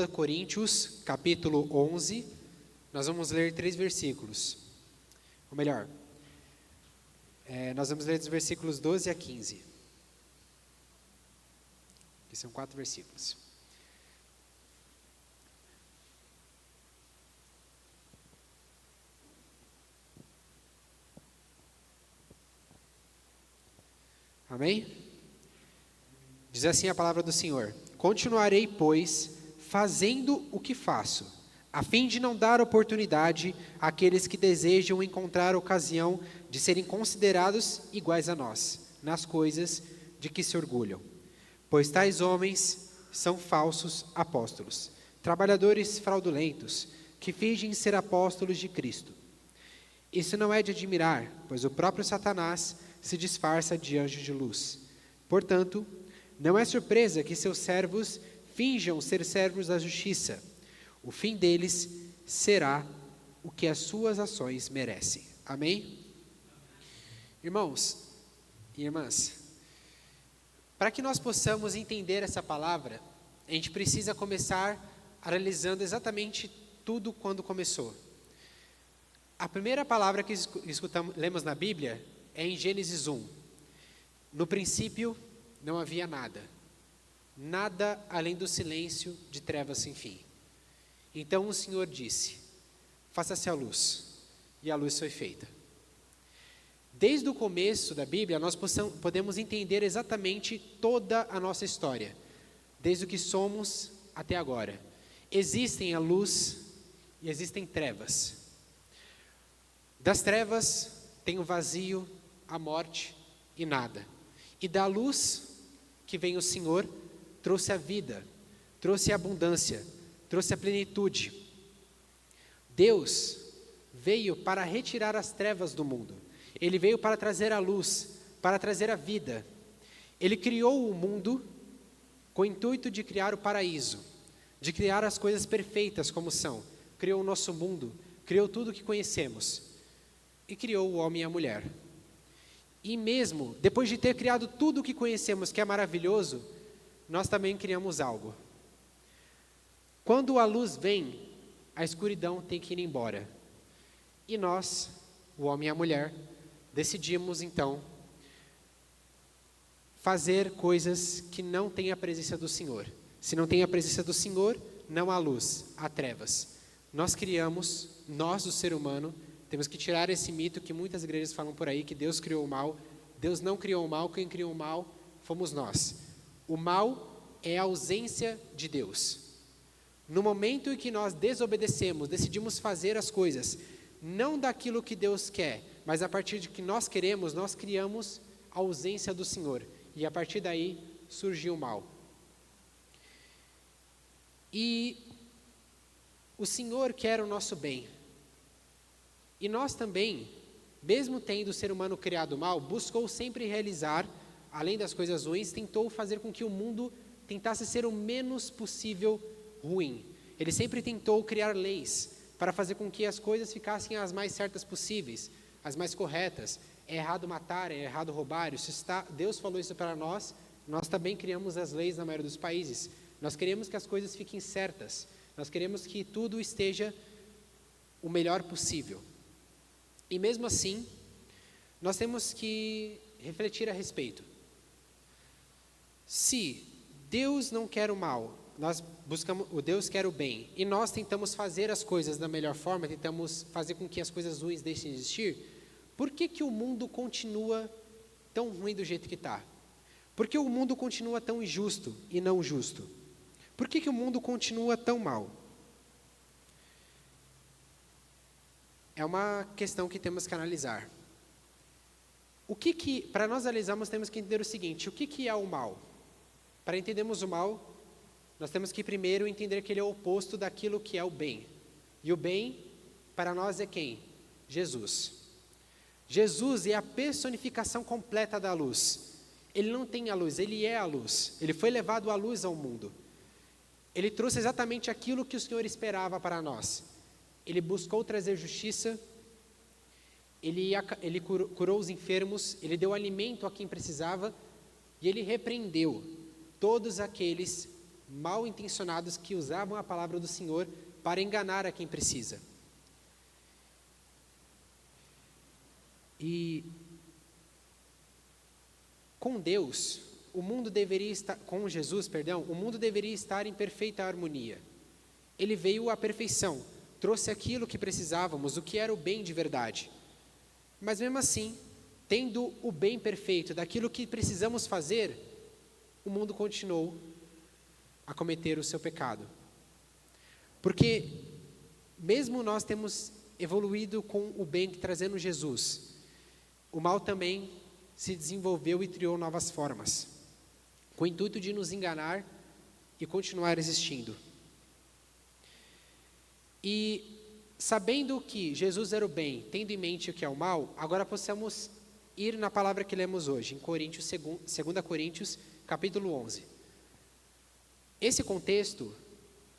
Coríntios, capítulo 11, nós vamos ler 3 versículos. Ou melhor, nós vamos ler dos versículos 12 a 15. Que são 4 versículos. Amém? Diz assim a palavra do Senhor: Continuarei, pois, fazendo o que faço, a fim de não dar oportunidade àqueles que desejam encontrar ocasião de serem considerados iguais a nós, nas coisas de que se orgulham. Pois tais homens são falsos apóstolos, trabalhadores fraudulentos, que fingem ser apóstolos de Cristo. Isso não é de admirar, pois o próprio Satanás se disfarça de anjo de luz. Portanto, não é surpresa que seus servos finjam ser servos da justiça. O fim deles será o que as suas ações merecem. Amém? Irmãos e irmãs, para que nós possamos entender essa palavra, a gente precisa começar analisando exatamente tudo quando começou. A primeira palavra que lemos na Bíblia é em Gênesis 1. No princípio não havia nada. Nada além do silêncio de trevas sem fim. Então o Senhor disse: faça-se a luz. E a luz foi feita. Desde o começo da Bíblia, nós podemos entender exatamente toda a nossa história. Desde o que somos até agora. Existem a luz e existem trevas. Das trevas tem o vazio, a morte e nada. E da luz que vem o Senhor, trouxe a vida, trouxe a abundância, trouxe a plenitude. Deus veio para retirar as trevas do mundo. Ele veio para trazer a luz, para trazer a vida. Ele criou o mundo com o intuito de criar o paraíso, de criar as coisas perfeitas como são. Criou o nosso mundo, criou tudo o que conhecemos e criou o homem e a mulher. E mesmo depois de ter criado tudo o que conhecemos, que é maravilhoso, nós também criamos algo. Quando a luz vem, a escuridão tem que ir embora. E nós, o homem e a mulher, decidimos então fazer coisas que não têm a presença do Senhor. Se não tem a presença do Senhor, não há luz, há trevas. Nós criamos, nós, o ser humano, temos que tirar esse mito que muitas igrejas falam por aí, que Deus criou o mal. Deus não criou o mal, quem criou o mal fomos nós. O mal é a ausência de Deus. No momento em que nós desobedecemos, decidimos fazer as coisas, não daquilo que Deus quer, mas a partir de que nós queremos, nós criamos a ausência do Senhor. E a partir daí surgiu o mal. E o Senhor quer o nosso bem. E nós também, mesmo tendo o ser humano criado mal, buscou sempre realizar, além das coisas ruins, tentou fazer com que o mundo tentasse ser o menos possível ruim. Ele sempre tentou criar leis para fazer com que as coisas ficassem as mais certas possíveis, as mais corretas. É errado matar, é errado roubar. Deus falou isso para nós, nós também criamos as leis na maioria dos países. Nós queremos que as coisas fiquem certas, nós queremos que tudo esteja o melhor possível. E mesmo assim, nós temos que refletir a respeito. Se Deus não quer o mal, nós buscamos, o Deus quer o bem, e nós tentamos fazer as coisas da melhor forma, tentamos fazer com que as coisas ruins deixem de existir, por que o mundo continua tão ruim do jeito que está? Por que o mundo continua tão injusto e não justo? Por que o mundo continua tão mal? É uma questão que temos que analisar. Para nós analisarmos, temos que entender o seguinte: o que é o mal? Para entendermos o mal, nós temos que primeiro entender que ele é o oposto daquilo que é o bem. E o bem, para nós, é quem? Jesus. Jesus é a personificação completa da luz. Ele não tem a luz, ele é a luz. Ele foi levado à luz ao mundo. Ele trouxe exatamente aquilo que o Senhor esperava para nós. Ele buscou trazer justiça, ele curou os enfermos, ele deu alimento a quem precisava, e ele repreendeu todos aqueles mal intencionados que usavam a palavra do Senhor para enganar a quem precisa. E com Deus, com Jesus, o mundo deveria estar em perfeita harmonia. Ele veio à perfeição, trouxe aquilo que precisávamos, o que era o bem de verdade. Mas mesmo assim, tendo o bem perfeito daquilo que precisamos fazer, o mundo continuou a cometer o seu pecado. Porque mesmo nós temos evoluído com o bem trazendo Jesus, o mal também se desenvolveu e criou novas formas, com o intuito de nos enganar e continuar existindo. E sabendo que Jesus era o bem, tendo em mente o que é o mal, agora possamos ir na palavra que lemos hoje, em 2 Coríntios, capítulo 11. Esse contexto,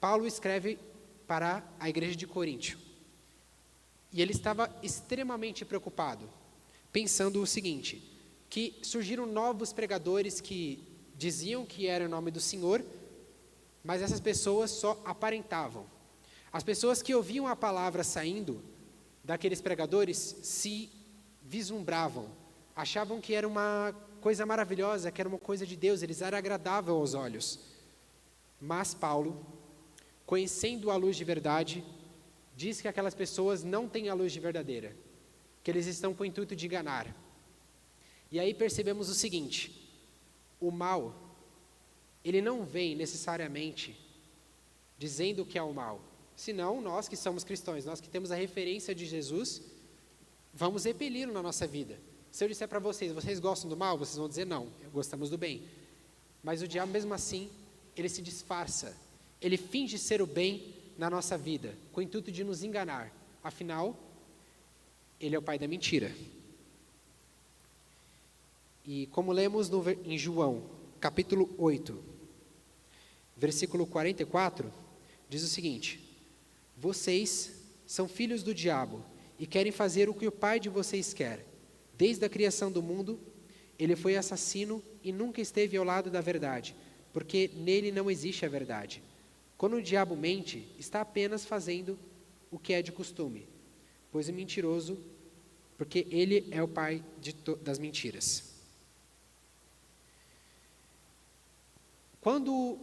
Paulo escreve para a igreja de Coríntio. E ele estava extremamente preocupado, pensando o seguinte, que surgiram novos pregadores que diziam que era o nome do Senhor, mas essas pessoas só aparentavam. As pessoas que ouviam a palavra saindo daqueles pregadores se vislumbravam, achavam que era uma coisa maravilhosa, que era uma coisa de Deus, eles eram agradáveis aos olhos. Mas Paulo, conhecendo a luz de verdade, diz que aquelas pessoas não têm a luz de verdadeira, que eles estão com o intuito de enganar. E aí percebemos o seguinte, o mal, ele não vem necessariamente dizendo que é o mal, senão nós que somos cristãos, nós que temos a referência de Jesus, vamos repeli-lo na nossa vida. Se eu disser para vocês gostam do mal? Vocês vão dizer não, gostamos do bem. Mas o diabo mesmo assim, ele se disfarça, ele finge ser o bem na nossa vida, com o intuito de nos enganar. Afinal, ele é o pai da mentira. E como lemos em João, capítulo 8, versículo 44, diz o seguinte: vocês são filhos do diabo e querem fazer o que o pai de vocês quer. Desde a criação do mundo, ele foi assassino e nunca esteve ao lado da verdade, porque nele não existe a verdade. Quando o diabo mente, está apenas fazendo o que é de costume, pois é mentiroso, porque ele é o pai das mentiras. Quando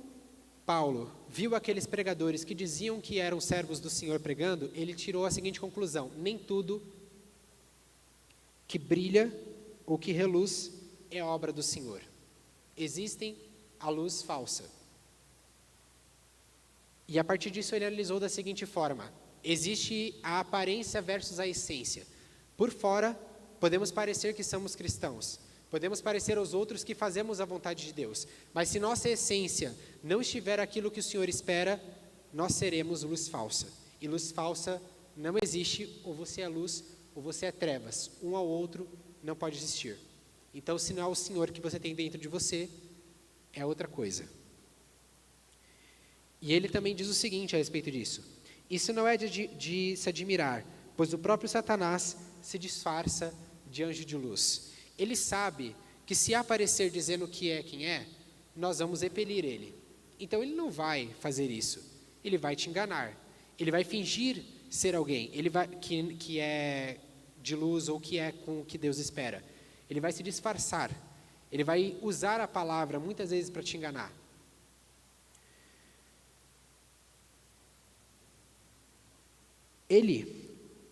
Paulo viu aqueles pregadores que diziam que eram servos do Senhor pregando, ele tirou a seguinte conclusão: nem tudo que brilha ou que reluz é obra do Senhor. Existem a luz falsa. E a partir disso ele analisou da seguinte forma: existe a aparência versus a essência. Por fora, podemos parecer que somos cristãos, podemos parecer aos outros que fazemos a vontade de Deus, mas se nossa essência não estiver aquilo que o Senhor espera, nós seremos luz falsa. E luz falsa não existe, ou você é luz ou você é trevas. Um ao outro não pode existir. Então, se não é o Senhor que você tem dentro de você, é outra coisa. E ele também diz o seguinte a respeito disso: isso não é de se admirar, pois o próprio Satanás se disfarça de anjo de luz. Ele sabe que se aparecer dizendo que é quem é, nós vamos repelir ele. Então ele não vai fazer isso. Ele vai te enganar. Ele vai fingir ser alguém que é de luz ou que é com o que Deus espera. Ele vai se disfarçar. Ele vai usar a palavra muitas vezes para te enganar.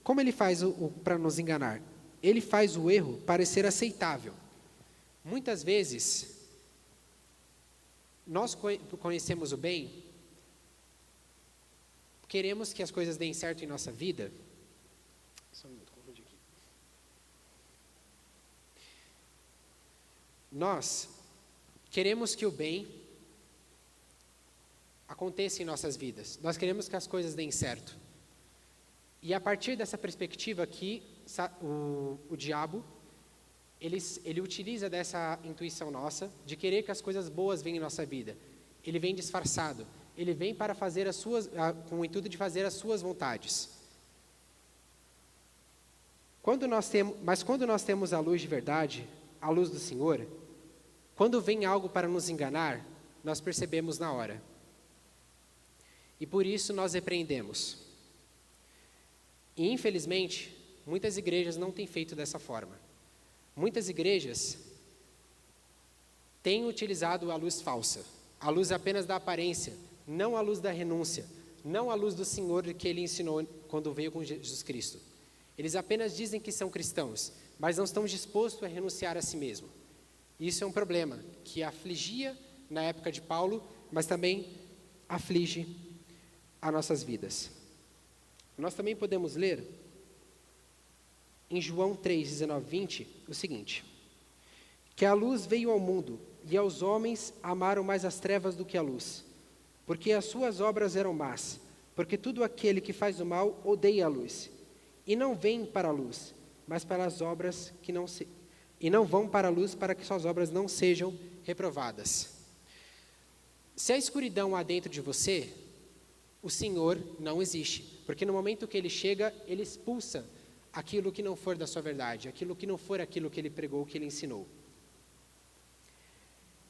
Como ele faz para nos enganar? Ele faz o erro parecer aceitável. Muitas vezes, nós conhecemos o bem, queremos que as coisas deem certo em nossa vida. Só um minuto, confundi aqui. Nós queremos que o bem aconteça em nossas vidas. Nós queremos que as coisas deem certo. E a partir dessa perspectiva aqui, o diabo, ele utiliza dessa intuição nossa, de querer que as coisas boas venham em nossa vida. Ele vem disfarçado, ele vem para fazer com o intuito de fazer as suas vontades. Mas quando nós temos a luz de verdade, a luz do Senhor, quando vem algo para nos enganar, nós percebemos na hora. e por isso nós repreendemos. E infelizmente, muitas igrejas não têm feito dessa forma. Muitas igrejas têm utilizado a luz falsa, a luz apenas da aparência, não a luz da renúncia, não a luz do Senhor que Ele ensinou quando veio com Jesus Cristo. Eles apenas dizem que são cristãos, mas não estão dispostos a renunciar a si mesmo. Isso é um problema que afligia na época de Paulo, mas também aflige as nossas vidas. Nós também podemos ler em João 3, 19, 20, o seguinte: que a luz veio ao mundo, e aos homens amaram mais as trevas do que a luz, porque as suas obras eram más, porque todo aquele que faz o mal odeia a luz, e não vem para a luz, mas para as obras que não se... e não vão para a luz, para que suas obras não sejam reprovadas. Se a escuridão há dentro de você, o Senhor não existe, porque no momento que Ele chega, Ele expulsa aquilo que não for da sua verdade, aquilo que não for aquilo que Ele pregou, que Ele ensinou.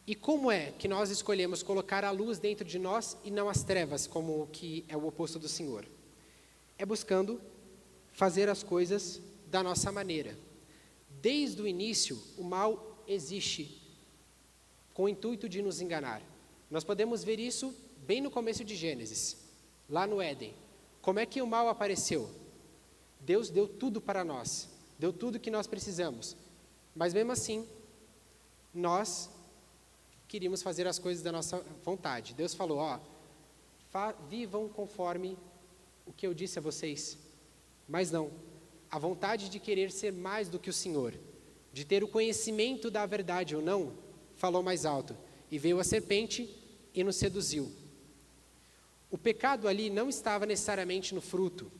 E como é que nós escolhemos colocar a luz dentro de nós e não as trevas, como o que é o oposto do Senhor? É buscando fazer as coisas da nossa maneira. Desde o início, o mal existe com o intuito de nos enganar. Nós podemos ver isso bem no começo de Gênesis, lá no Éden. Como é que o mal apareceu? Deus deu tudo para nós, deu tudo que nós precisamos, mas mesmo assim, nós queríamos fazer as coisas da nossa vontade. Deus falou, vivam conforme o que eu disse a vocês, mas não, a vontade de querer ser mais do que o Senhor, de ter o conhecimento da verdade ou não, falou mais alto, e veio a serpente e nos seduziu. O pecado ali não estava necessariamente no fruto,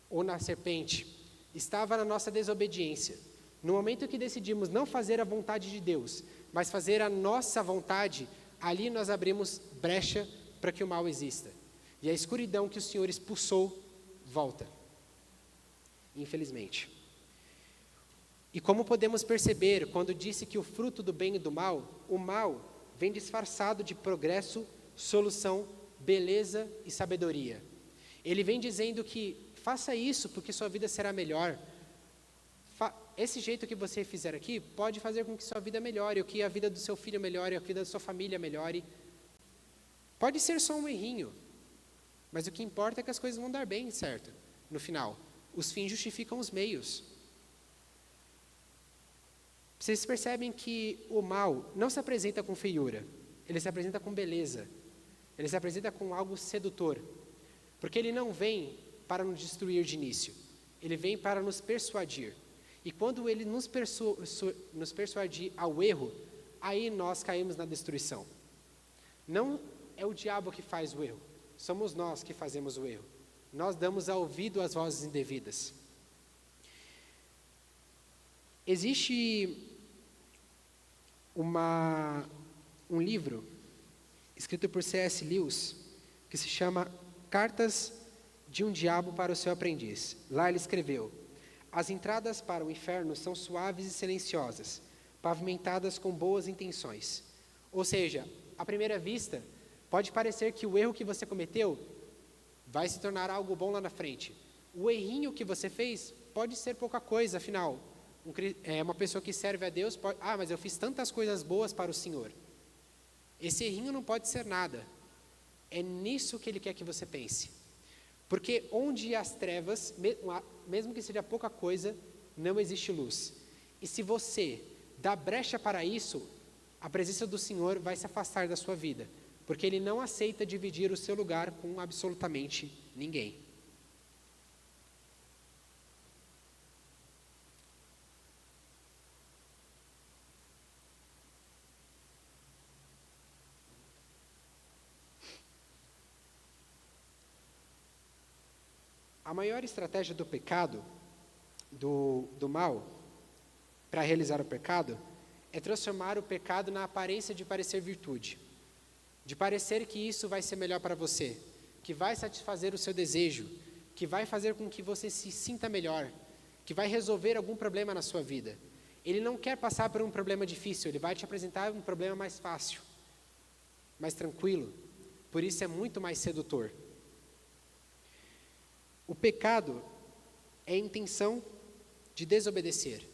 ou na serpente, estava na nossa desobediência. No momento que decidimos não fazer a vontade de Deus, mas fazer a nossa vontade, ali nós abrimos brecha para que o mal exista. E a escuridão que o Senhor expulsou, volta. Infelizmente. E como podemos perceber, quando disse que o fruto do bem e do mal, o mal vem disfarçado de progresso, solução, beleza e sabedoria. Ele vem dizendo que faça isso porque sua vida será melhor. Esse jeito que você fizer aqui pode fazer com que sua vida melhore, ou que a vida do seu filho melhore, ou que a vida da sua família melhore. Pode ser só um errinho, mas o que importa é que as coisas vão dar bem, certo? No final, os fins justificam os meios. Vocês percebem que o mal não se apresenta com feiura, ele se apresenta com beleza, ele se apresenta com algo sedutor, porque ele não vem para nos destruir de início, ele vem para nos persuadir. E quando ele nos persuadir ao erro, aí nós caímos na destruição. Não é o diabo que faz o erro, somos nós que fazemos o erro. Nós damos ouvido às vozes indevidas. Existe um livro escrito por C.S. Lewis que se chama Cartas de um Diabo para o Seu Aprendiz. Lá ele escreveu: as entradas para o inferno são suaves e silenciosas, pavimentadas com boas intenções. Ou seja, à primeira vista, pode parecer que o erro que você cometeu vai se tornar algo bom lá na frente. O errinho que você fez pode ser pouca coisa, afinal. Uma pessoa que serve a Deus pode... mas eu fiz tantas coisas boas para o Senhor. Esse errinho não pode ser nada. É nisso que Ele quer que você pense. Porque onde as trevas, mesmo que seja pouca coisa, não existe luz. E se você dá brecha para isso, a presença do Senhor vai se afastar da sua vida. Porque Ele não aceita dividir o seu lugar com absolutamente ninguém. A maior estratégia do pecado, do mal, para realizar o pecado, é transformar o pecado na aparência de parecer virtude. De parecer que isso vai ser melhor para você, que vai satisfazer o seu desejo, que vai fazer com que você se sinta melhor, que vai resolver algum problema na sua vida. Ele não quer passar por um problema difícil, ele vai te apresentar um problema mais fácil, mais tranquilo. Por isso é muito mais sedutor. O pecado é a intenção de desobedecer.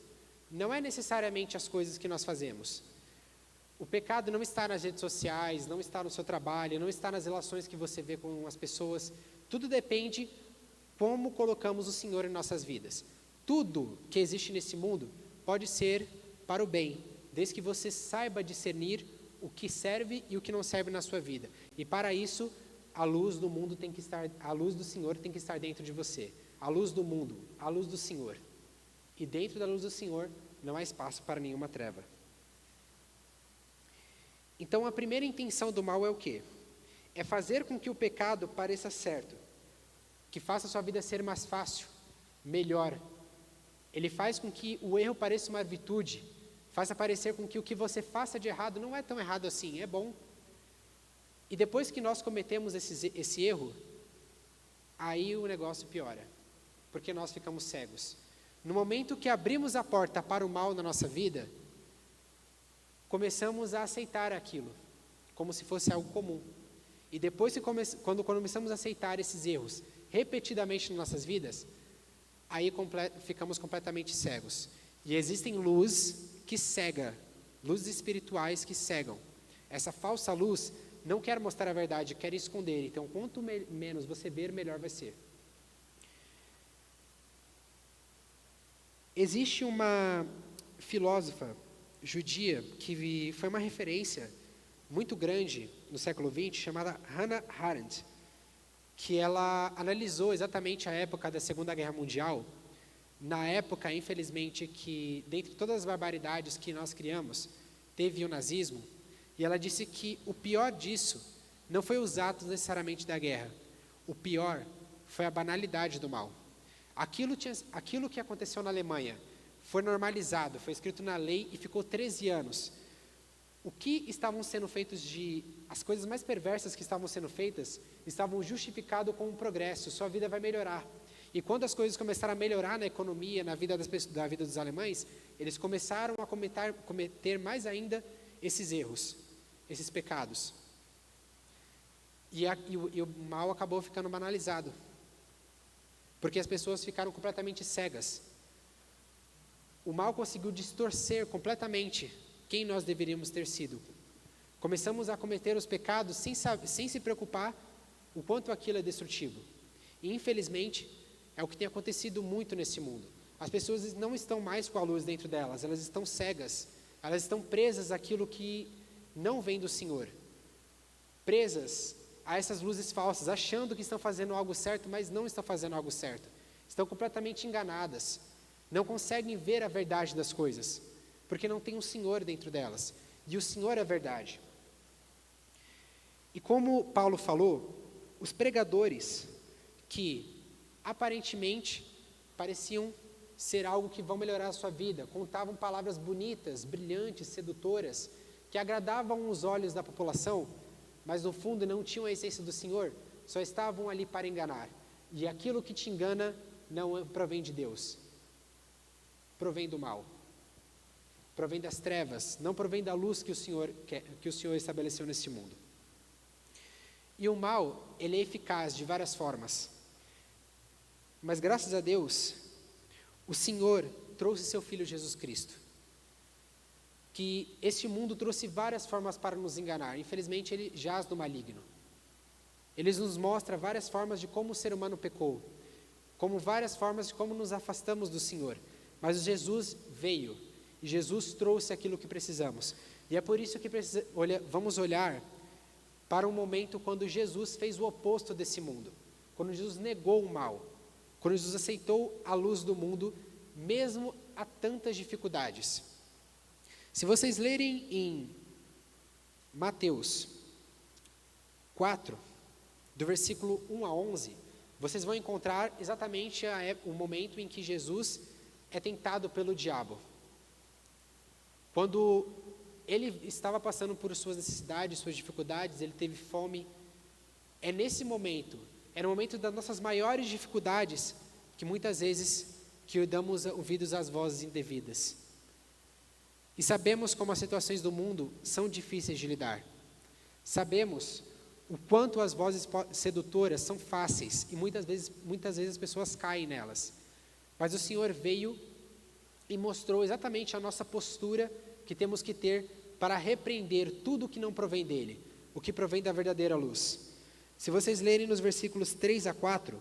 Não é necessariamente as coisas que nós fazemos. O pecado não está nas redes sociais, não está no seu trabalho, não está nas relações que você vê com as pessoas. Tudo depende como colocamos o Senhor em nossas vidas. Tudo que existe nesse mundo pode ser para o bem, desde que você saiba discernir o que serve e o que não serve na sua vida. E para isso, a luz do mundo tem que estar, a luz do Senhor tem que estar dentro de você. A luz do mundo, a luz do Senhor. E dentro da luz do Senhor não há espaço para nenhuma treva. Então a primeira intenção do mal é o quê? É fazer com que o pecado pareça certo, que faça a sua vida ser mais fácil, melhor. Ele faz com que o erro pareça uma virtude, faça parecer com que o que você faça de errado não é tão errado assim, é bom. E depois que nós cometemos esse erro, aí o negócio piora, porque nós ficamos cegos. No momento que abrimos a porta para o mal na nossa vida, começamos a aceitar aquilo, como se fosse algo comum. E depois, quando começamos a aceitar esses erros repetidamente nas nossas vidas, aí ficamos completamente cegos. E existem luzes que cegam, luzes espirituais que cegam. Essa falsa luz não quer mostrar a verdade, quer esconder. Então, quanto menos você ver, melhor vai ser. Existe uma filósofa judia que foi uma referência muito grande no século XX, chamada Hannah Arendt, que ela analisou exatamente a época da Segunda Guerra Mundial, na época, infelizmente, que dentre todas as barbaridades que nós criamos, teve o nazismo, e ela disse que o pior disso não foi os atos necessariamente da guerra, o pior foi a banalidade do mal. Aquilo que aconteceu na Alemanha foi normalizado, foi escrito na lei e ficou 13 anos. O que estavam sendo feitos as coisas mais perversas que estavam sendo feitas, estavam justificadas com o progresso, sua vida vai melhorar. E quando as coisas começaram a melhorar na economia, na vida da vida dos alemães, eles começaram a cometer mais ainda esses erros, esses pecados. E o mal acabou ficando banalizado, porque as pessoas ficaram completamente cegas. O mal conseguiu distorcer completamente quem nós deveríamos ter sido. Começamos a cometer os pecados sem se preocupar o quanto aquilo é destrutivo. E infelizmente, é o que tem acontecido muito nesse mundo. As pessoas não estão mais com a luz dentro delas, elas estão cegas, elas estão presas àquilo que não vem do Senhor. Presas a essas luzes falsas, achando que estão fazendo algo certo, mas não estão fazendo algo certo. Estão completamente enganadas. Não conseguem ver a verdade das coisas, porque não tem um Senhor dentro delas. E o Senhor é a verdade. E como Paulo falou, os pregadores que aparentemente pareciam ser algo que vão melhorar a sua vida, contavam palavras bonitas, brilhantes, sedutoras, que agradavam os olhos da população, mas no fundo não tinham a essência do Senhor, só estavam ali para enganar. E aquilo que te engana não provém de Deus, provém do mal, provém das trevas, não provém da luz que o Senhor estabeleceu neste mundo. E o mal, ele é eficaz de várias formas, mas graças a Deus, o Senhor trouxe seu Filho Jesus Cristo, que este mundo trouxe várias formas para nos enganar. Infelizmente, ele jaz no maligno. Ele nos mostra várias formas de como o ser humano pecou, como várias formas de como nos afastamos do Senhor. Mas Jesus veio, e Jesus trouxe aquilo que precisamos. E é por isso que vamos olhar para um momento quando Jesus fez o oposto desse mundo, quando Jesus negou o mal, quando Jesus aceitou a luz do mundo, mesmo a tantas dificuldades. Se vocês lerem em Mateus 4, do versículo 1 a 11, vocês vão encontrar exatamente o momento em que Jesus é tentado pelo diabo. Quando ele estava passando por suas necessidades, suas dificuldades, ele teve fome. É nesse momento, é no momento das nossas maiores dificuldades, que muitas vezes que damos ouvidos às vozes indevidas. E sabemos como as situações do mundo são difíceis de lidar. Sabemos o quanto as vozes sedutoras são fáceis e muitas vezes as pessoas caem nelas. Mas o Senhor veio e mostrou exatamente a nossa postura que temos que ter para repreender tudo que não provém dele, o que provém da verdadeira luz. Se vocês lerem nos versículos 3 a 4,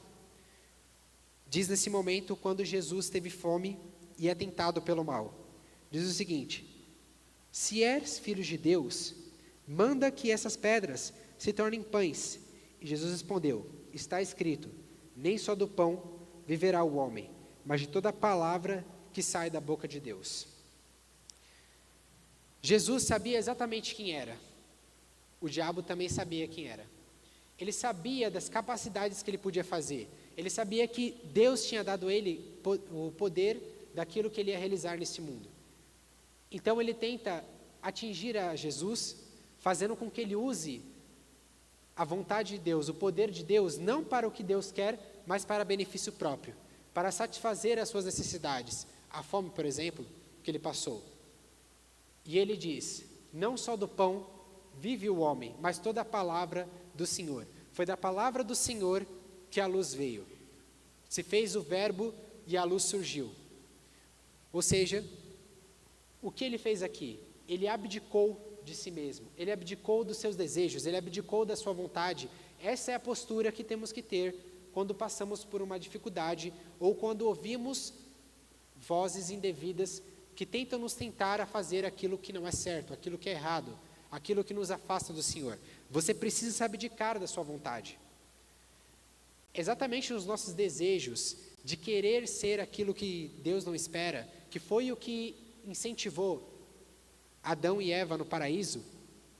diz nesse momento quando Jesus teve fome e é tentado pelo mal. Diz o seguinte: se és filho de Deus, manda que essas pedras se tornem pães. E Jesus respondeu: está escrito, nem só do pão viverá o homem, mas de toda palavra que sai da boca de Deus. Jesus sabia exatamente quem era. O diabo também sabia quem era. Ele sabia das capacidades que ele podia fazer. Ele sabia que Deus tinha dado a ele o poder daquilo que ele ia realizar nesse mundo. Então ele tenta atingir a Jesus, fazendo com que ele use a vontade de Deus, o poder de Deus, não para o que Deus quer, mas para benefício próprio, para satisfazer as suas necessidades. A fome, por exemplo, que ele passou. E ele diz: não só do pão vive o homem, mas toda a palavra do Senhor. Foi da palavra do Senhor que a luz veio. Se fez o verbo e a luz surgiu. Ou seja, o que ele fez aqui? Ele abdicou de si mesmo, ele abdicou dos seus desejos, ele abdicou da sua vontade. Essa é a postura que temos que ter quando passamos por uma dificuldade ou quando ouvimos vozes indevidas que tentam nos tentar a fazer aquilo que não é certo, aquilo que é errado, aquilo que nos afasta do Senhor. Você precisa se abdicar da sua vontade. Exatamente nos nossos desejos de querer ser aquilo que Deus não espera, que foi o que incentivou Adão e Eva no paraíso,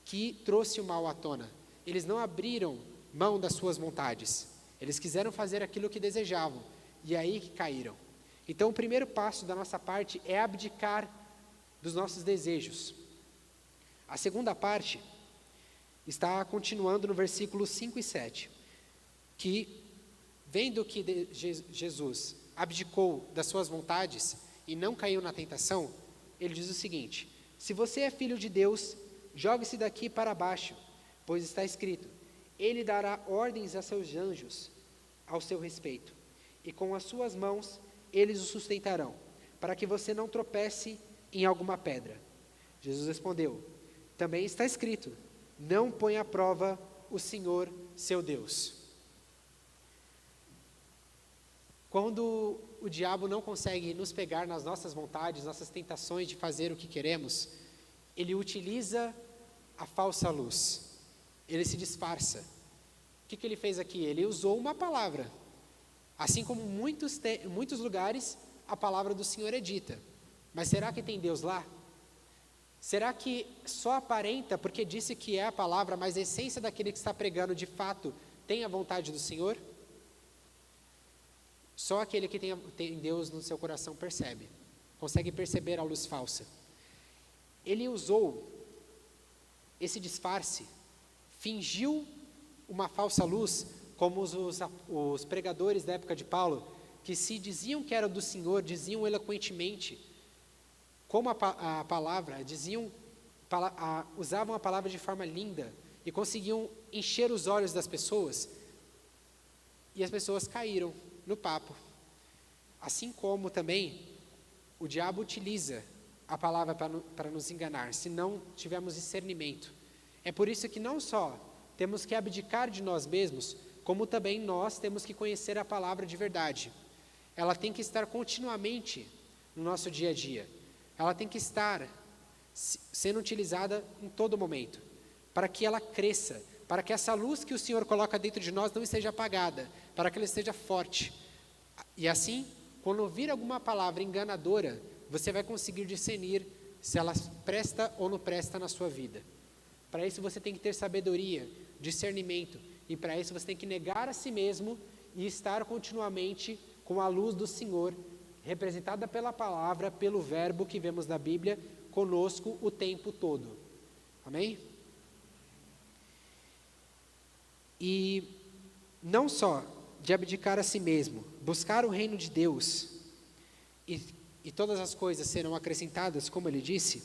que trouxe o mal à tona. Eles não abriram mão das suas vontades. Eles quiseram fazer aquilo que desejavam, e aí que caíram. Então o primeiro passo da nossa parte é abdicar dos nossos desejos. A segunda parte está continuando no versículos 5 e 7, que, vendo que Jesus abdicou das suas vontades e não caiu na tentação, ele diz o seguinte: se você é filho de Deus, jogue-se daqui para baixo, pois está escrito, ele dará ordens a seus anjos ao seu respeito, e com as suas mãos eles o sustentarão, para que você não tropece em alguma pedra. Jesus respondeu, também está escrito, não ponha à prova o Senhor, seu Deus. Quando o diabo não consegue nos pegar nas nossas vontades, nossas tentações de fazer o que queremos, ele utiliza a falsa luz, ele se disfarça. O que ele fez aqui? Ele usou uma palavra, assim como em muitos lugares a palavra do Senhor é dita, mas será que tem Deus lá? Será que só aparenta porque disse que é a palavra, mas a essência daquele que está pregando de fato tem a vontade do Senhor? Só aquele que tem Deus no seu coração percebe, consegue perceber a luz falsa. Ele usou esse disfarce, fingiu uma falsa luz, como os pregadores da época de Paulo, que se diziam que era do Senhor, diziam eloquentemente, como a palavra, usavam a palavra de forma linda, e conseguiam encher os olhos das pessoas, e as pessoas caíram no papo. Assim como também o diabo utiliza a palavra para nos enganar, se não tivermos discernimento. É por isso que não só temos que abdicar de nós mesmos, como também nós temos que conhecer a palavra de verdade. Ela tem que estar continuamente no nosso dia a dia. Ela tem que estar sendo utilizada em todo momento, para que ela cresça, para que essa luz que o Senhor coloca dentro de nós não esteja apagada, para que ela esteja forte. E assim, quando ouvir alguma palavra enganadora, você vai conseguir discernir se ela presta ou não presta na sua vida. Para isso você tem que ter sabedoria, discernimento, e para isso você tem que negar a si mesmo e estar continuamente com a luz do Senhor, representada pela palavra, pelo verbo que vemos na Bíblia, conosco o tempo todo. Amém? E não só de abdicar a si mesmo, buscar o reino de Deus, e todas as coisas serão acrescentadas, como ele disse,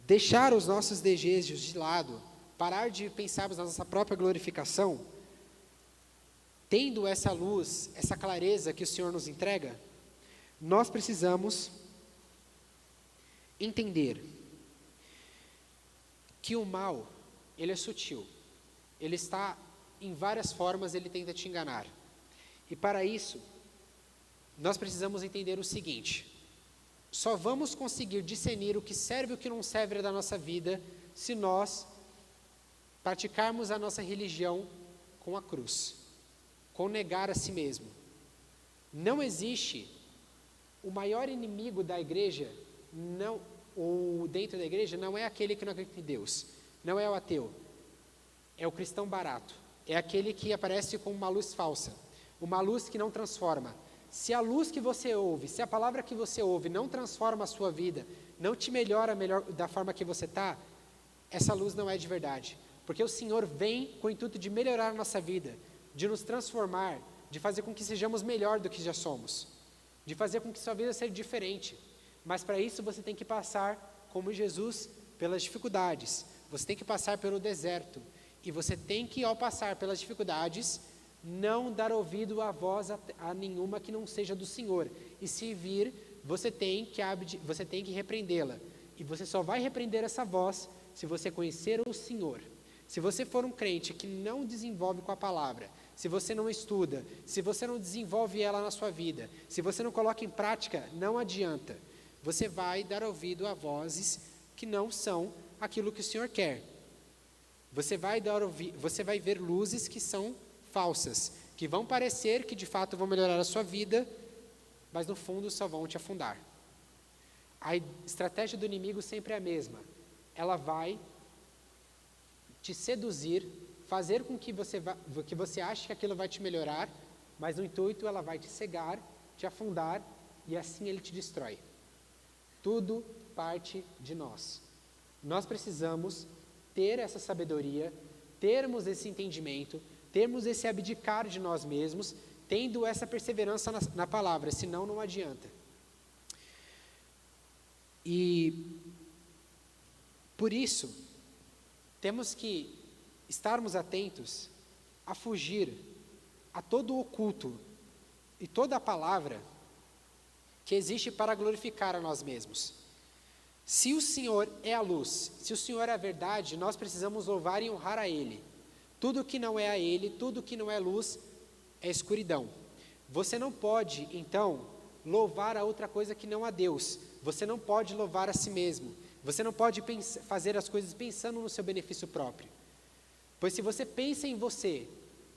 deixar os nossos desejos de lado, parar de pensarmos na nossa própria glorificação, tendo essa luz, essa clareza que o Senhor nos entrega, nós precisamos entender que o mal, ele é sutil. Ele está em várias formas, ele tenta te enganar. E para isso, nós precisamos entender o seguinte: só vamos conseguir discernir o que serve e o que não serve da nossa vida se nós praticarmos a nossa religião com a cruz, com negar a si mesmo. Não existe o maior inimigo da igreja, ou dentro da igreja, não é aquele que não acredita em Deus, não é o ateu, é o cristão barato, é aquele que aparece com uma luz falsa, uma luz que não transforma. Se a luz que você ouve, se a palavra que você ouve não transforma a sua vida, não te melhora da forma que você está, essa luz não é de verdade. Porque o Senhor vem com o intuito de melhorar a nossa vida, de nos transformar, de fazer com que sejamos melhor do que já somos, de fazer com que sua vida seja diferente. Mas para isso você tem que passar, como Jesus, pelas dificuldades. Você tem que passar pelo deserto. E você tem que, ao passar pelas dificuldades, não dar ouvido à voz a nenhuma que não seja do Senhor. E se vir, você tem que repreendê-la. E você só vai repreender essa voz se você conhecer o Senhor. Se você for um crente que não desenvolve com a palavra, se você não estuda, se você não desenvolve ela na sua vida, se você não coloca em prática, não adianta. Você vai dar ouvido a vozes que não são aquilo que o Senhor quer. Você vai ver luzes que são falsas, que vão parecer que de fato vão melhorar a sua vida, mas no fundo só vão te afundar. A estratégia do inimigo sempre é a mesma. Ela vai te seduzir, fazer com que você ache que aquilo vai te melhorar, mas no intuito ela vai te cegar, te afundar, e assim ele te destrói. Tudo parte de nós. Nós precisamos ter essa sabedoria, termos esse entendimento, termos esse abdicar de nós mesmos, tendo essa perseverança na palavra, senão não adianta. E por isso, temos que estarmos atentos a fugir a todo o oculto e toda a palavra que existe para glorificar a nós mesmos. Se o Senhor é a luz, se o Senhor é a verdade, nós precisamos louvar e honrar a Ele. Tudo que não é a Ele, tudo que não é luz, é escuridão. Você não pode, então, louvar a outra coisa que não a Deus. Você não pode louvar a si mesmo. Você não pode fazer as coisas pensando no seu benefício próprio. Pois se você pensa em você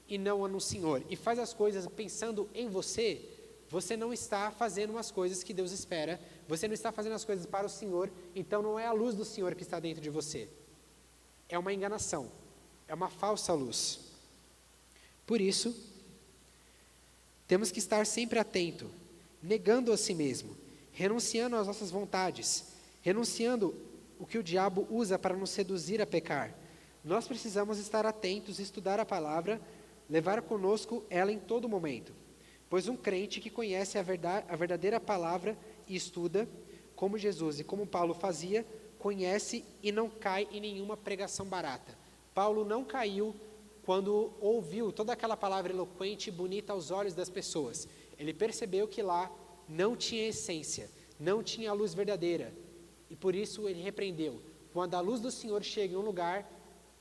e não no Senhor, e faz as coisas pensando em você, você não está fazendo as coisas que Deus espera, você não está fazendo as coisas para o Senhor, então não é a luz do Senhor que está dentro de você. É uma enganação, é uma falsa luz. Por isso, temos que estar sempre atento, negando a si mesmo, renunciando às nossas vontades, renunciando o que o diabo usa para nos seduzir a pecar. Nós precisamos estar atentos, estudar a palavra, levar conosco ela em todo momento. Pois um crente que conhece a verdadeira palavra e estuda, como Jesus e como Paulo fazia, conhece e não cai em nenhuma pregação barata. Paulo não caiu quando ouviu toda aquela palavra eloquente e bonita aos olhos das pessoas. Ele percebeu que lá não tinha essência, não tinha a luz verdadeira. E por isso ele repreendeu. Quando a luz do Senhor chega em um lugar,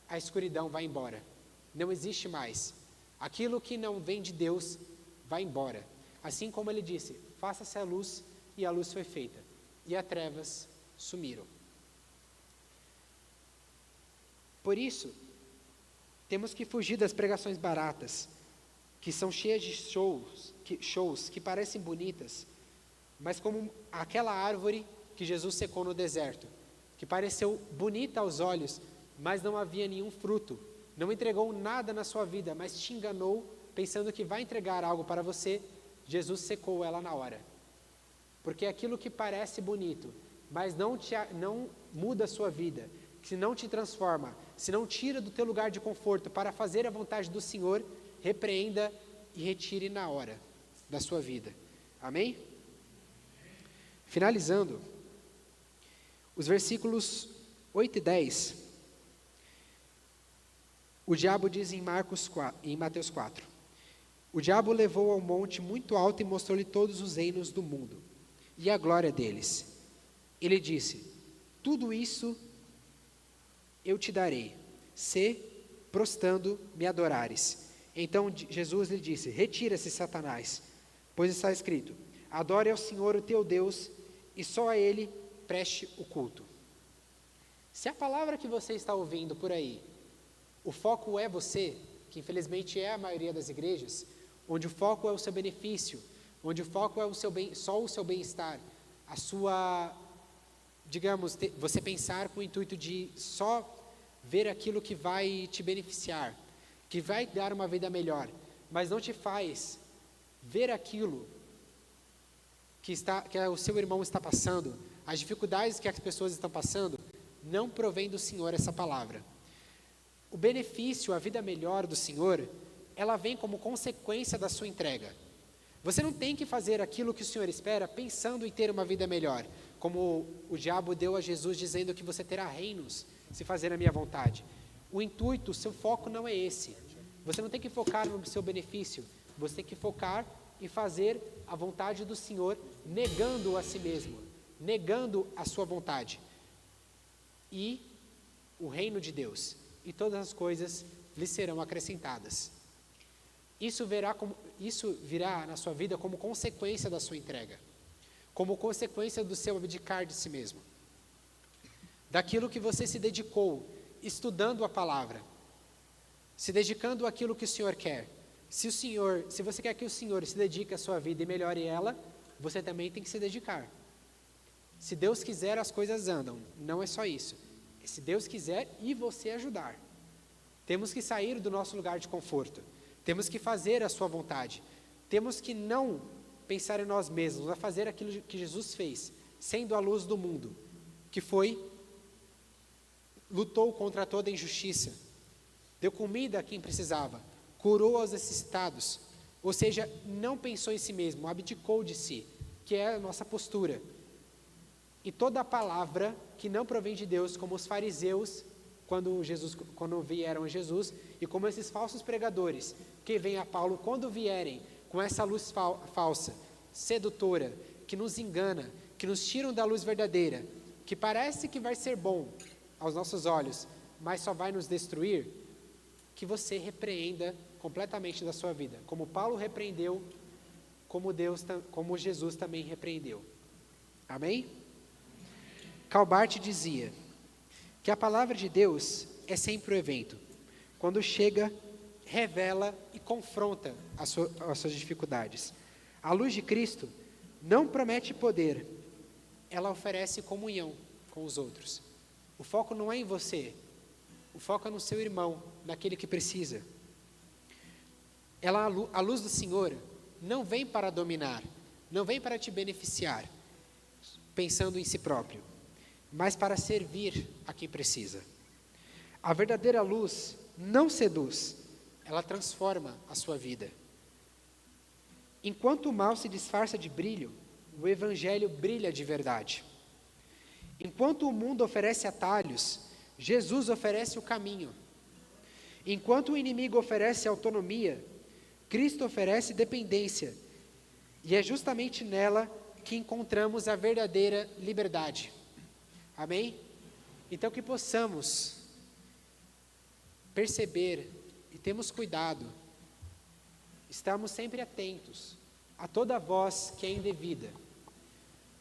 a escuridão vai embora. Não existe mais. Aquilo que não vem de Deus vai embora. Assim como ele disse, faça-se a luz, e a luz foi feita. E as trevas sumiram. Por isso, temos que fugir das pregações baratas, que são cheias de shows que parecem bonitas, mas como aquela árvore que Jesus secou no deserto, que pareceu bonita aos olhos, mas não havia nenhum fruto, não entregou nada na sua vida, mas te enganou, pensando que vai entregar algo para você. Jesus secou ela na hora. Porque aquilo que parece bonito, mas não muda a sua vida, se não te transforma, se não tira do teu lugar de conforto para fazer a vontade do Senhor, repreenda e retire na hora da sua vida. Amém? Finalizando, os versículos 8 e 10 O diabo diz em Mateus 4, o diabo levou ao monte muito alto e mostrou-lhe todos os reinos do mundo e a glória deles. Ele disse, tudo isso eu te darei, se prostrando me adorares. Então Jesus lhe disse, retira-se, Satanás, pois está escrito, adore ao Senhor o teu Deus e só a Ele preste o culto. Se a palavra que você está ouvindo por aí, o foco é você, que infelizmente é a maioria das igrejas, onde o foco é o seu benefício, onde o foco é só o seu bem-estar, a sua, digamos, você pensar com o intuito de só ver aquilo que vai te beneficiar, que vai dar uma vida melhor, mas não te faz ver aquilo que o seu irmão está passando, as dificuldades que as pessoas estão passando, não provém do Senhor essa palavra. O benefício, a vida melhor do Senhor, ela vem como consequência da sua entrega. Você não tem que fazer aquilo que o Senhor espera pensando em ter uma vida melhor, como o diabo deu a Jesus dizendo que você terá reinos se fazer a minha vontade. O intuito, o seu foco não é esse. Você não tem que focar no seu benefício, você tem que focar em fazer a vontade do Senhor, negando a si mesmo, negando a sua vontade. E o reino de Deus, e todas as coisas lhe serão acrescentadas. Isso virá na sua vida como consequência da sua entrega, como consequência do seu abdicar de si mesmo, daquilo que você se dedicou, estudando a palavra, se dedicando àquilo que o Senhor quer. Se você quer que o Senhor se dedique à sua vida e melhore ela, você também tem que se dedicar. Se Deus quiser, as coisas andam, não é só isso. Se Deus quiser e você ajudar. Temos que sair do nosso lugar de conforto. Temos que fazer a sua vontade. Temos que não pensar em nós mesmos, mas fazer aquilo que Jesus fez, sendo a luz do mundo, que lutou contra toda injustiça, deu comida a quem precisava, curou aos necessitados, ou seja, não pensou em si mesmo, abdicou de si, que é a nossa postura. E toda a palavra que não provém de Deus, como os fariseus, quando vieram a Jesus, e como esses falsos pregadores, que vêm a Paulo, quando vierem com essa luz falsa, sedutora, que nos engana, que nos tiram da luz verdadeira, que parece que vai ser bom aos nossos olhos, mas só vai nos destruir, que repreenda completamente da sua vida, como Paulo repreendeu, como Jesus também repreendeu. Amém? Calbart dizia que a palavra de Deus é sempre o evento. Quando chega, revela e confronta as suas dificuldades. A luz de Cristo não promete poder, ela oferece comunhão com os outros. O foco não é em você, o foco é no seu irmão, naquele que precisa. A luz do Senhor não vem para dominar, não vem para te beneficiar, pensando em si próprio, mas para servir a quem precisa. A verdadeira luz não seduz, ela transforma a sua vida. Enquanto o mal se disfarça de brilho, o Evangelho brilha de verdade. Enquanto o mundo oferece atalhos, Jesus oferece o caminho. Enquanto o inimigo oferece autonomia, Cristo oferece dependência. E é justamente nela que encontramos a verdadeira liberdade. Amém? Então que possamos perceber e termos cuidado, estarmos sempre atentos a toda voz que é indevida.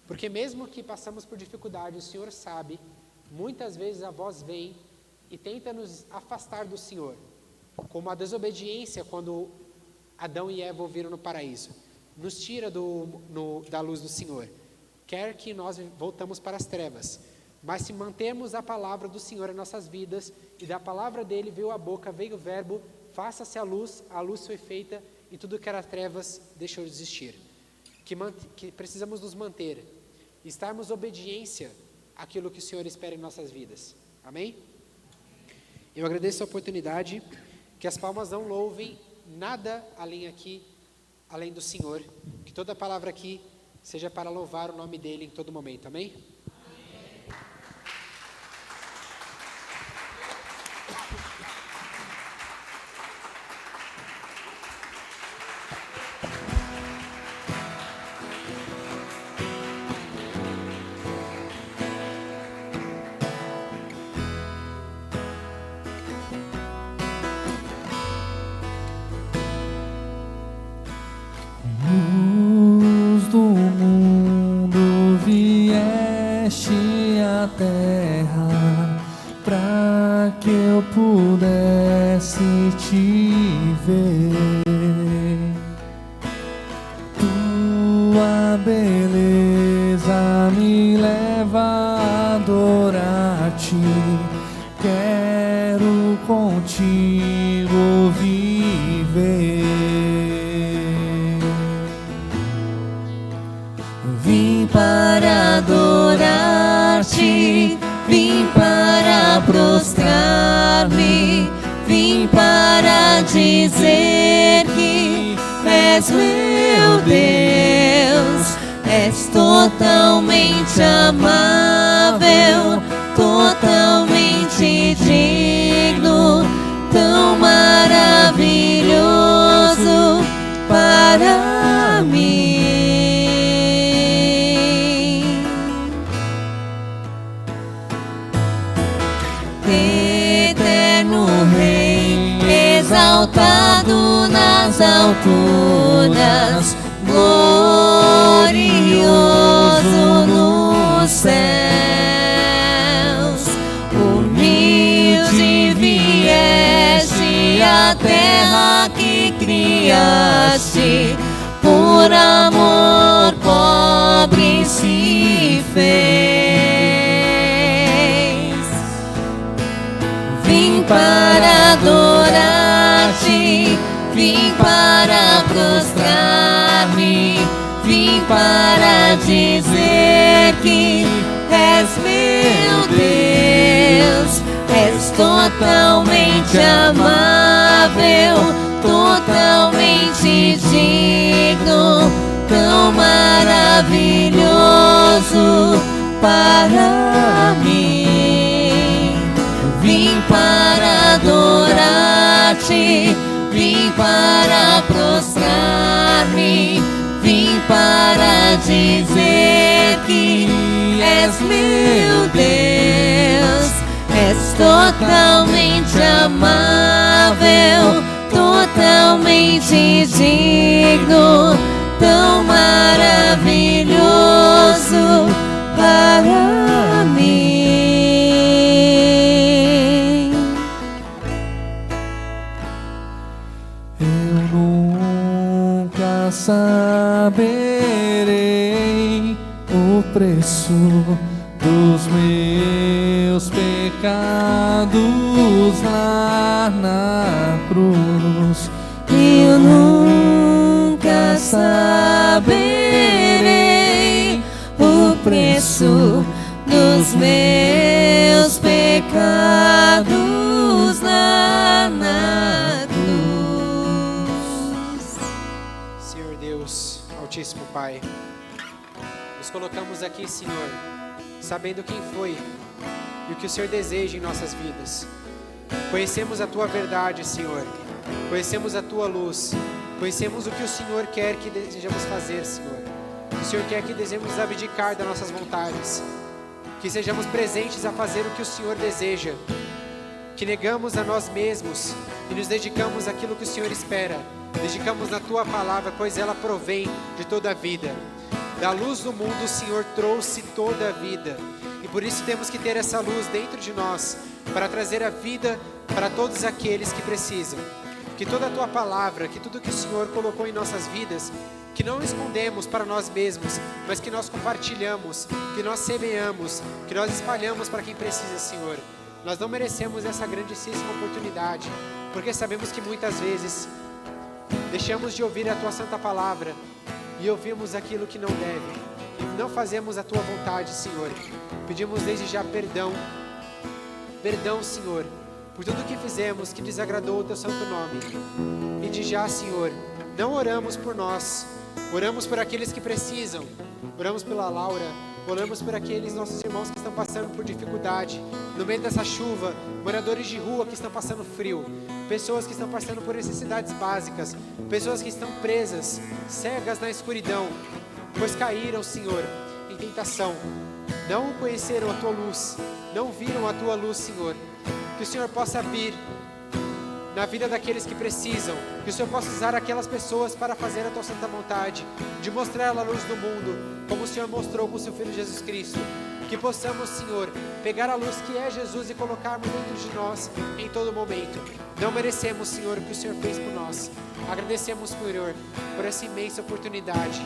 Porque mesmo que passamos por dificuldades, o Senhor sabe, muitas vezes a voz vem e tenta nos afastar do Senhor, como a desobediência quando Adão e Eva ouviram no paraíso, nos tira da luz do Senhor, quer que nós voltamos para as trevas, mas se mantermos a palavra do Senhor em nossas vidas, e da palavra dele veio a boca, veio o verbo, faça-se a luz foi feita, e tudo que era trevas deixou de existir. Que precisamos nos manter, estarmos obediência àquilo que o Senhor espera em nossas vidas. Amém? Eu agradeço a oportunidade, que as palmas não louvem nada além do Senhor, que toda palavra aqui seja para louvar o nome dele em todo momento. Amém? Luz do mundo, vieste à terra para que eu pudesse te ver. Tua beleza me leva a adorar-te. Quero contigo viver. Vim para adorar-te, vim para prostrar-me, vim para dizer que és meu Deus, és totalmente amável, totalmente digno, tão maravilhoso para mim. Eterno Rei, exaltado nas alturas, glorioso nos céus, humilde vieste à terra que criaste, por amor pobre se fez. Vim para adorar-te, vim para prostrar-me, vim para dizer que és meu Deus, és totalmente amável, totalmente digno, tão maravilhoso para mim. Vim para adorar-te, vim para prostrar-me, vim para dizer que és meu Deus, és totalmente amável, totalmente digno, tão maravilhoso para mim. Eu nunca saberei o preço dos meus pecados lá na cruz. Eu nunca saberei o preço dos meus pecados lá na cruz. Senhor Deus, Altíssimo Pai, nos colocamos aqui, Senhor, sabendo quem foi e o que o Senhor deseja em nossas vidas. Conhecemos a Tua verdade, Senhor. Conhecemos a Tua luz. Conhecemos o que o Senhor quer que desejamos fazer, Senhor. O Senhor quer que desejemos abdicar das nossas vontades. Que sejamos presentes a fazer o que o Senhor deseja. Que negamos a nós mesmos e nos dedicamos àquilo que o Senhor espera. Dedicamos na Tua palavra, pois ela provém de toda a vida. Da luz do mundo o Senhor trouxe toda a vida. E por isso temos que ter essa luz dentro de nós, para trazer a vida para todos aqueles que precisam. Que toda a Tua palavra, que tudo que o Senhor colocou em nossas vidas, que não escondemos para nós mesmos, mas que nós compartilhamos, que nós semeamos, que nós espalhamos para quem precisa, Senhor. Nós não merecemos essa grandíssima oportunidade, porque sabemos que muitas vezes deixamos de ouvir a Tua santa palavra e ouvimos aquilo que não deve, e não fazemos a Tua vontade, Senhor. Pedimos desde já perdão, Senhor, por tudo que fizemos que desagradou o Teu santo nome. E de já, Senhor, não oramos por nós, oramos por aqueles que precisam, oramos pela Laura, oramos por aqueles nossos irmãos que estão passando por dificuldade, no meio dessa chuva, moradores de rua que estão passando frio. pessoas que estão passando por necessidades básicas, pessoas que estão presas, cegas na escuridão, pois caíram, Senhor, em tentação, não conheceram a Tua luz, não viram a Tua luz, Senhor. Que o Senhor possa vir na vida daqueles que precisam, que o Senhor possa usar aquelas pessoas para fazer a Tua santa vontade, de mostrar a luz do mundo, como o Senhor mostrou com o Seu Filho Jesus Cristo. Que possamos, Senhor, pegar a luz que é Jesus e colocarmos dentro de nós em todo momento. Não merecemos, Senhor, o que o Senhor fez por nós. Agradecemos, Senhor, por essa imensa oportunidade.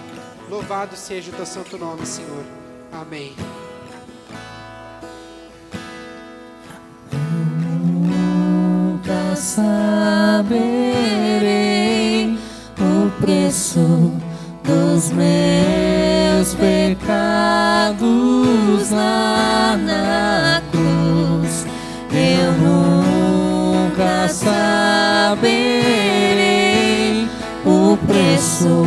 Louvado seja o Teu santo nome, Senhor. Amém. Nunca saberei o preço dos meus pecados lá na cruz. Eu nunca saberei o preço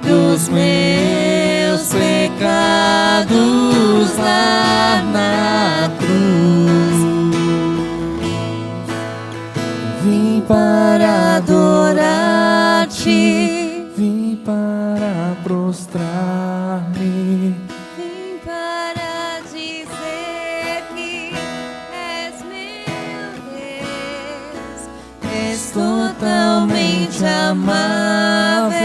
dos meus pecados lá na cruz. Vim para adorar-te, vim para prostrar-me, vim para dizer que és meu Deus, és totalmente amável,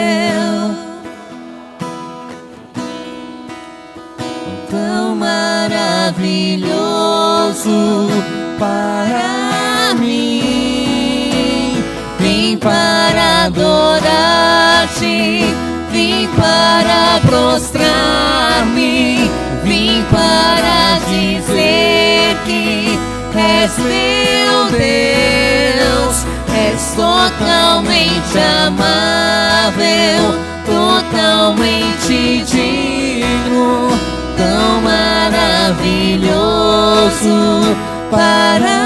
tão maravilhoso para mim. Vim para adorar-te, vim para prostrar-me, vim para dizer que és meu Deus, és totalmente amável, totalmente digno, tão maravilhoso para